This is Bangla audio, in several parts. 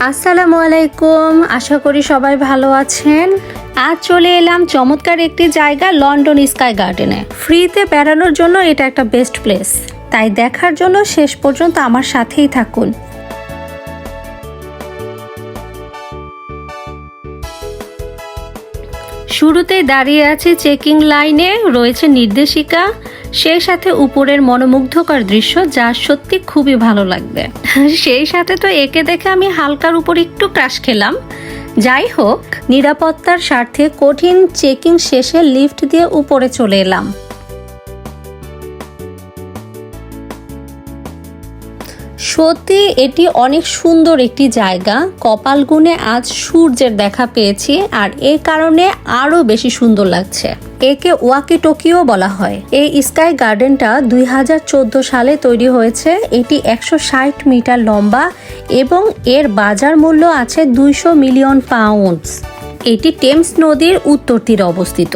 আসসালামু আলাইকুম, আশা করি সবাই ভালো আছেন। আজ চলে এলাম চমৎকার একটি জায়গা, লন্ডন স্কাই গার্ডেনে। ফ্রিতে বেড়ানোর জন্য এটা একটা বেস্ট প্লেস, তাই দেখার জন্য শেষ পর্যন্ত আমার সাথেই থাকুন। শুরুতেই দাঁড়িয়ে আছি চেকিং লাইনে, রয়েছে নির্দেশিকা, সেই সাথে উপরের মনোমুগ্ধকর দৃশ্য যা সত্যি খুবই ভালো লাগবে। সেই সাথে তো একে দেখে আমি হালকার উপর একটু ক্রাশ খেলাম। যাই হোক, নিরাপত্তার স্বার্থে কঠিন চেকিং শেষে লিফট দিয়ে উপরে চলে এলাম। সত্যি এটি অনেক সুন্দর একটি জায়গা। কপাল গুণে আজ সূর্যের দেখা পেয়েছি, আর এই কারণে আরো বেশি সুন্দর লাগছে। একে ওয়াকি টোকিও বলা হয়। এই স্কাই গার্ডেনটা 2014 সালে তৈরি হয়েছে। এটি 160 মিটার লম্বা এবং এর বাজার মূল্য আছে 200 মিলিয়ন পাউন্ডস। এটি টেমস নদীর উত্তর তীরে অবস্থিত।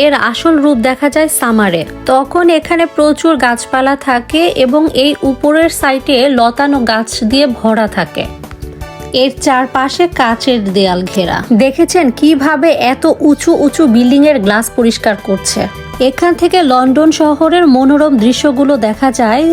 এর আসল রূপ দেখা যায় সামারে। তখন এখানে প্রচুর গাছপালা থাকে এবং এই উপরের সাইডে লতানো গাছ দিয়ে ভরা থাকে। এর চারপাশে কাচের দেয়াল ঘেরা। দেখেছেন কিভাবে এত উঁচু উঁচু বিল্ডিং এর গ্লাস পরিষ্কার করছে। এখান থেকে লন্ডন শহরের মনোরম দৃশ্যগুলো দেখা যায়।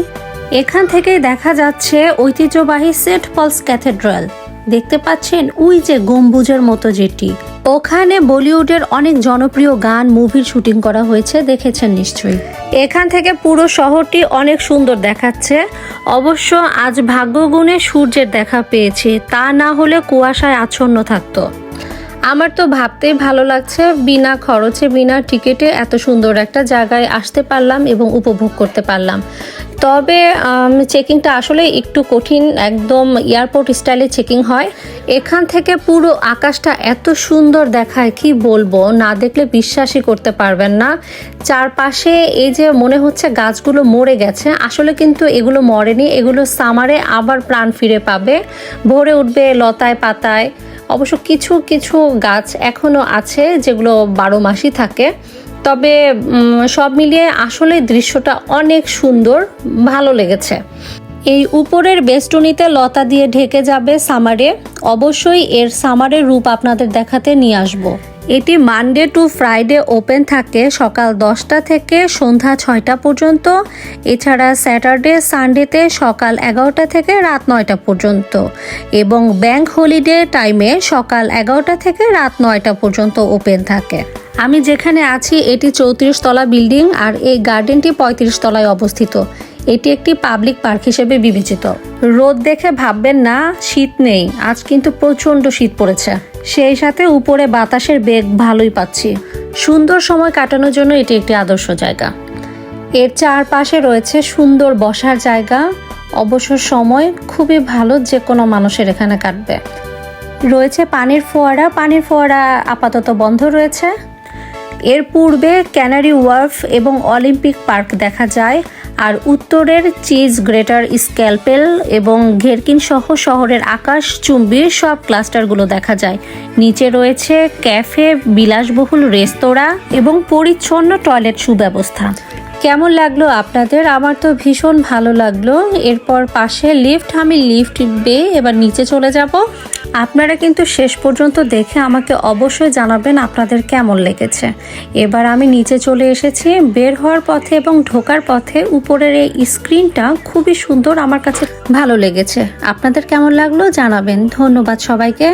এখান থেকেই দেখা যাচ্ছে ঐতিহ্যবাহী সেন্ট পলস ক্যাথেড্রাল। দেখতে পাচ্ছেন ওই যে গম্বুজের মতো যেটি, ওখানে বলিউডের অনেক জনপ্রিয় গান, মুভির শুটিং করা হয়েছে, দেখেছেন নিশ্চয়ই। এখান থেকে পুরো শহরটি অনেক সুন্দর দেখাচ্ছে। অবশ্য আজ ভাগ্যগুণে সূর্যের দেখা পেয়েছি, তা না হলে কুয়াশায় আচ্ছন্ন থাকতো। আমার তো ভাবতেই ভালো লাগছে, বিনা খরচে বিনা টিকিটে এত সুন্দর একটা জায়গায় আসতে পারলাম এবং উপভোগ করতে পারলাম। তবে চেকিংটা আসলে একটু কঠিন, একদম এয়ারপোর্ট স্টাইলে চেকিং হয়। এখান থেকে পুরো আকাশটা এত সুন্দর দেখায়, কি বলবো, না দেখলে বিশ্বাসই করতে পারবেন না। চারপাশে এই যে মনে হচ্ছে গাছগুলো মরে গেছে, আসলে কিন্তু এগুলো মরেনি, এগুলো সামারে আবার প্রাণ ফিরে পাবে, ভরে উঠবে লতায় পাতায়। অবশ্য কিছু কিছু গাছ এখনো আছে যেগুলো 12 মাসই থাকে। তবে সব মিলিয়ে আসলে দৃশ্যটা অনেক সুন্দর, ভালো লেগেছে। এই উপরের বেষ্টনীতে লতা দিয়ে ঢেকে যাবে সামারে। অবশ্যই এর সামারের রূপ আপনাদের দেখাতে নিয়ে আসব। এটি মানডে টু ফ্রাইডে ওপেন থাকে সকাল 10টা থেকে সন্ধ্যা 6টা পর্যন্ত। এছাড়া স্যাটারডে সানডেতে সকাল 11টা থেকে রাত 9টা পর্যন্ত, এবং ব্যাংক হলিডে টাইমে সকাল 11টা থেকে রাত 9টা পর্যন্ত ওপেন থাকে। আমি যেখানে আছি এটি 34 তলা বিল্ডিং, আর এই গার্ডেনটি 35 তলায় অবস্থিত। এটি একটি পাবলিক পার্ক হিসেবে বিবেচিত। রোদ দেখে ভাববেন না শীত নেই, আজ কিন্তু প্রচণ্ড শীত পড়েছে। সেই সাথে উপরে বাতাসের বেগ ভালোই পাচ্ছি। সুন্দর সময় কাটানোর জন্য এটি একটি আদর্শ জায়গা। এর চারপাশে রয়েছে সুন্দর বসার জায়গা। অবসর সময় খুবই ভালো, যে কোনো মানুষের এখানে কাটবে। রয়েছে পানির ফোয়ারা। পানির ফোয়ারা আপাতত বন্ধ রয়েছে। এর পূর্বে ক্যানারি ওয়ার্ফ এবং অলিম্পিক পার্ক দেখা যায়, আর উত্তরের চিজ গ্রেটার স্ক্যালপেল এবং ঘেরকিন সহ শহরের আকাশ চুম্বী সব ক্লাস্টারগুলো দেখা যায়। নিচে রয়েছে ক্যাফে, বিলাসবহুল রেস্তোরাঁ এবং পরিচ্ছন্ন টয়লেট সুব্যবস্থা। কেমন লাগলো আপনাদের? আমার তো ভীষণ ভালো লাগলো। এরপর পাশে লিফট, আমি লিফট বেয়ে এবার নিচে চলে যাব। আপনারা কিন্তু শেষ পর্যন্ত দেখে আমাকে অবশ্যই জানাবেন আপনাদের কেমন লেগেছে। এবার আমি নিচে চলে এসেছি। বের হওয়ার পথে এবং ঢোকার পথে উপরের এই স্ক্রিনটা খুবই সুন্দর, আমার কাছে ভালো লেগেছে। আপনাদের কেমন লাগলো জানাবেন। ধন্যবাদ সবাইকে।